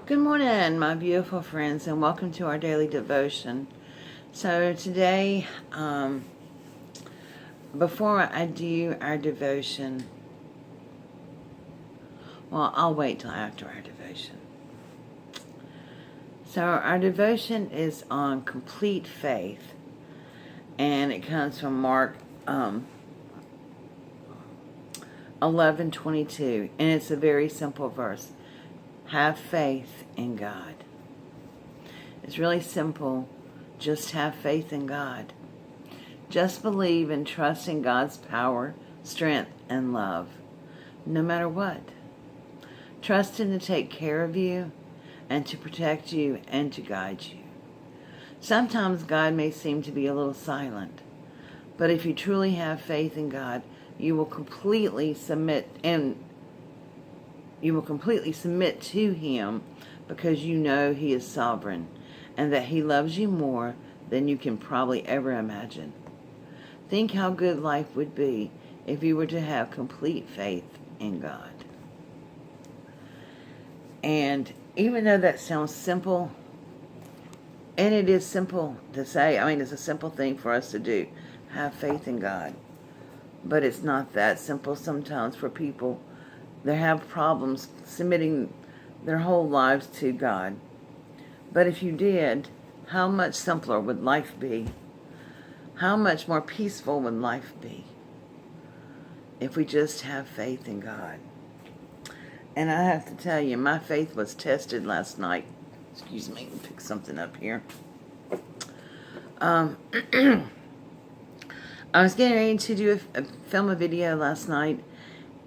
Good morning, my beautiful friends, and welcome to our daily devotion. So today, before I do our devotion, well, I'll wait till after our devotion. So our devotion is on complete faith, and it comes from Mark 11:22, and it's a very simple verse. Have faith in God. It's really simple. Just have faith in God. Just believe and trust in God's power, strength, and love, no matter what. Trust Him to take care of you and to protect you and to guide you. Sometimes God may seem to be a little silent, but if you truly have faith in God, you will completely submit to Him because you know He is sovereign and that He loves you more than you can probably ever imagine. Think how good life would be if you were to have complete faith in God. And even though that sounds simple, and it is simple to say, it's a simple thing for us to do, have faith in God. But it's not that simple sometimes for people that have problems submitting their whole lives to God. But if you did, how much simpler would life be? How much more peaceful would life be if we just have faith in God? And I have to tell you, my faith was tested last night. Excuse me, let me pick something up here. I was getting ready to film a video last night,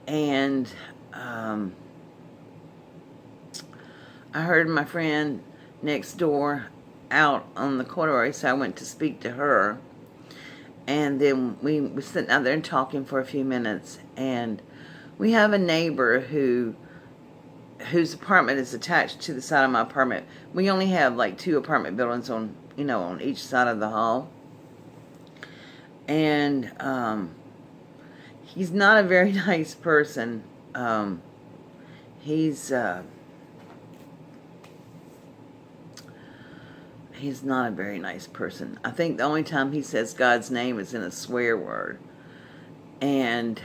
and I heard my friend next door out on the corridor, so I went to speak to her. And then we were sitting out there and talking for a few minutes, and we have a neighbor whose apartment is attached to the side of my apartment. We only have like 2 apartment buildings on each side of the hall. And he's not a very nice person. He's not a very nice person. I think the only time he says God's name is in a swear word. And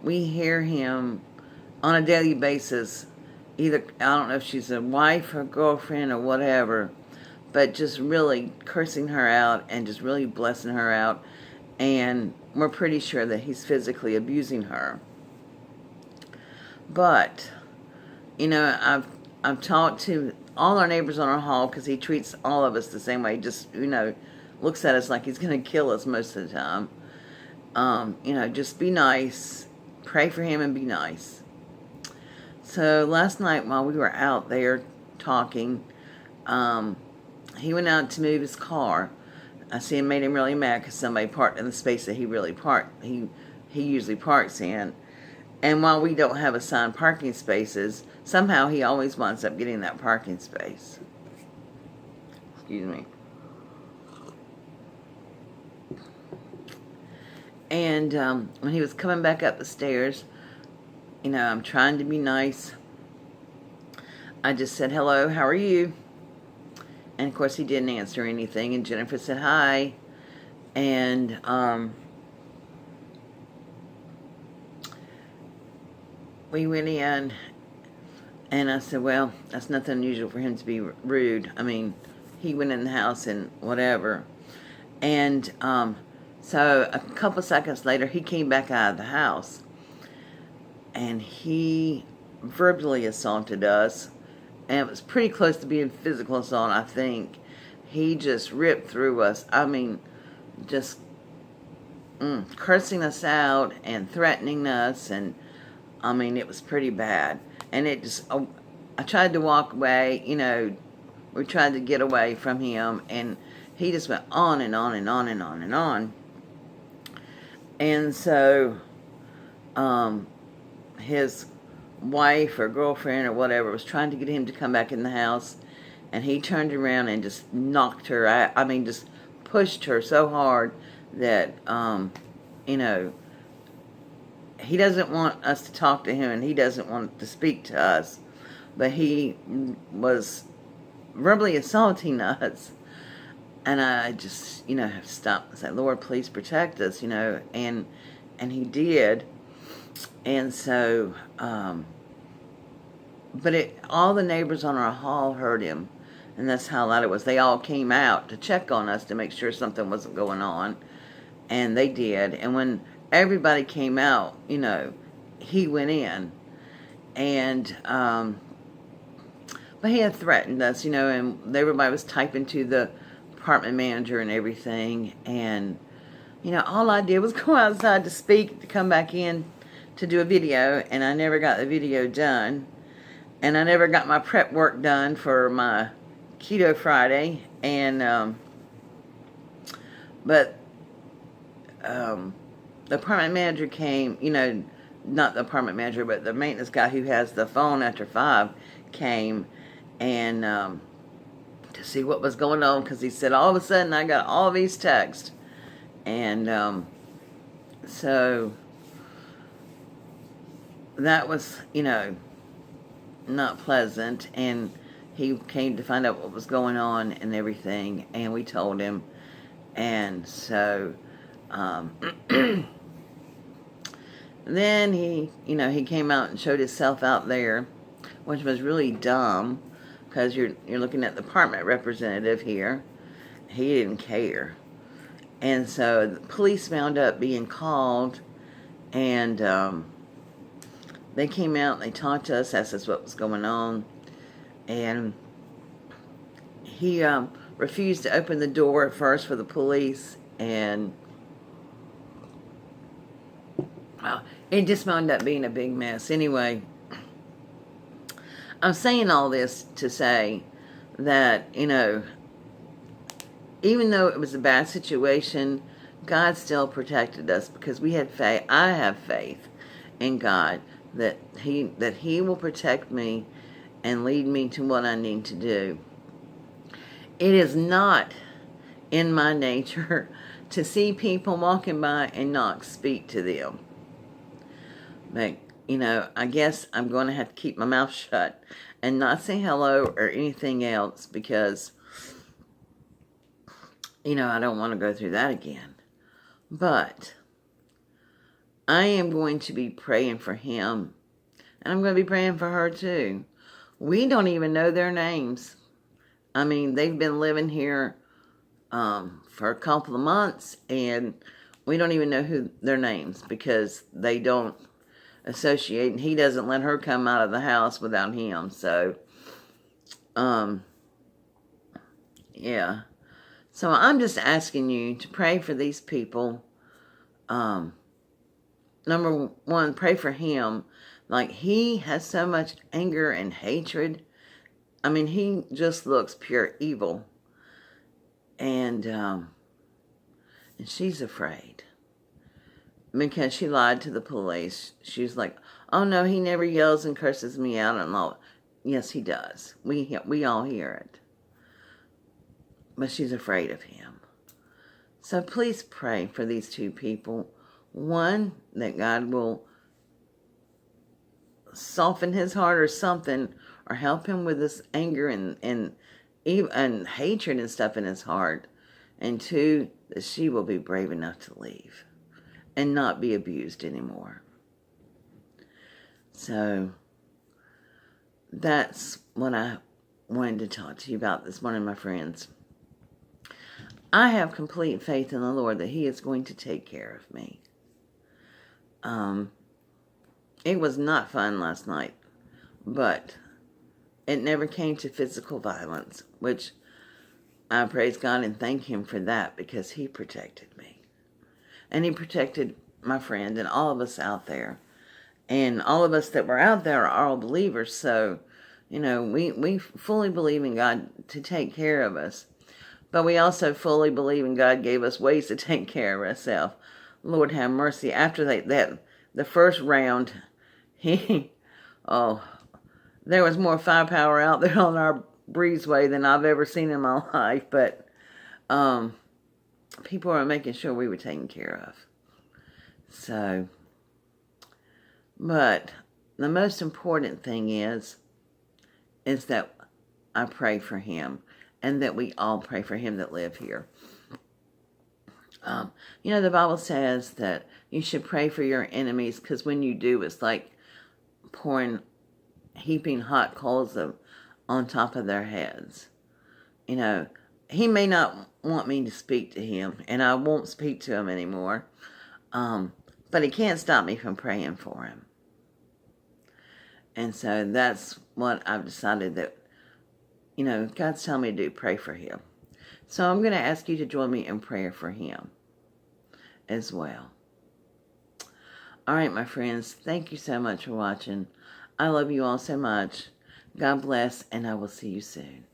we hear him on a daily basis. Either, I don't know if she's a wife or girlfriend or whatever, but just really cursing her out and just really blessing her out. And we're pretty sure that he's physically abusing her. But, I've talked to all our neighbors on our hall because he treats all of us the same way. He just, looks at us like he's going to kill us most of the time. Just be nice. Pray for him and be nice. So last night while we were out there talking, he went out to move his car. I see it made him really mad because somebody parked in the space that he usually parks in. And while we don't have assigned parking spaces, somehow he always winds up getting that parking space. Excuse me. And when he was coming back up the stairs, I'm trying to be nice. I just said, hello, how are you? And of course he didn't answer anything. And Jennifer said hi. And we went in, and I said, well, that's nothing unusual for him to be rude. He went in the house and whatever. And so a couple seconds later, he came back out of the house, and he verbally assaulted us. And it was pretty close to being physical assault, I think. He just ripped through us. Just cursing us out and threatening us. And, it was pretty bad. And I tried to walk away, we tried to get away from him. And he just went on and on and on and on and on. And so, his wife or girlfriend or whatever was trying to get him to come back in the house, and he turned around and just knocked her out. Just pushed her so hard that he doesn't want us to talk to him, and he doesn't want to speak to us. but he was verbally assaulting us. And I just, have to stop and say, Lord, please protect us, and he did. And so, but all the neighbors on our hall heard him, and that's how loud it was. They all came out to check on us to make sure something wasn't going on, and they did. And when everybody came out, he went in, and but he had threatened us, and everybody was typing to the apartment manager and everything, and all I did was go outside to speak, to come back in to do a video, and I never got the video done, and I never got my prep work done for my Keto Friday, and but the apartment manager came, not the apartment manager, but the maintenance guy who has the phone after 5 came, and to see what was going on, because he said all of a sudden I got all these texts, and so that was, not pleasant, and he came to find out what was going on and everything, and we told him, and so then he came out and showed himself out there, which was really dumb, because you're looking at the apartment representative here. He didn't care. And so the police wound up being called, and they came out and they talked to us, asked us what was going on, and he refused to open the door at first for the police, and well, it just wound up being a big mess. Anyway, I'm saying all this to say that, even though it was a bad situation, God still protected us, because we had faith. I have faith in God that He will protect me and lead me to what I need to do. It is not in my nature to see people walking by and not speak to them. But, I guess I'm going to have to keep my mouth shut and not say hello or anything else, because, I don't want to go through that again. But I am going to be praying for him, and I'm going to be praying for her too. We don't even know their names. I mean, they've been living here for a couple of months, and we don't even know who their names, because they don't associate, and he doesn't let her come out of the house without him. So, yeah. So I'm just asking you to pray for these people. Number one, pray for him. Like, he has so much anger and hatred. I mean, he just looks pure evil. And she's afraid, because she lied to the police. She's like, oh no, he never yells and curses me out and all. Yes, he does. We all hear it. But she's afraid of him. So please pray for these two people. One, that God will soften his heart or something, or help him with this anger and hatred and stuff in his heart. And two, that she will be brave enough to leave and not be abused anymore. So that's what I wanted to talk to you about this morning, my friends. I have complete faith in the Lord that He is going to take care of me. It was not fun last night, but it never came to physical violence, which I praise God and thank Him for that, because He protected me. And He protected my friend and all of us out there. And all of us that were out there are all believers, so, we fully believe in God to take care of us. But we also fully believe in God gave us ways to take care of ourselves. Lord have mercy. After the first round, there was more firepower out there on our breezeway than I've ever seen in my life. But people were making sure we were taken care of. But the most important thing is is that I pray for him, and that we all pray for him that live here. The Bible says that you should pray for your enemies, because when you do, it's like heaping hot coals on top of their heads. He may not want me to speak to him, and I won't speak to him anymore. But it can't stop me from praying for him. And so that's what I've decided that, God's telling me to do, pray for him. So I'm going to ask you to join me in prayer for him as well. All right, my friends, thank you so much for watching. I love you all so much. God bless, and I will see you soon.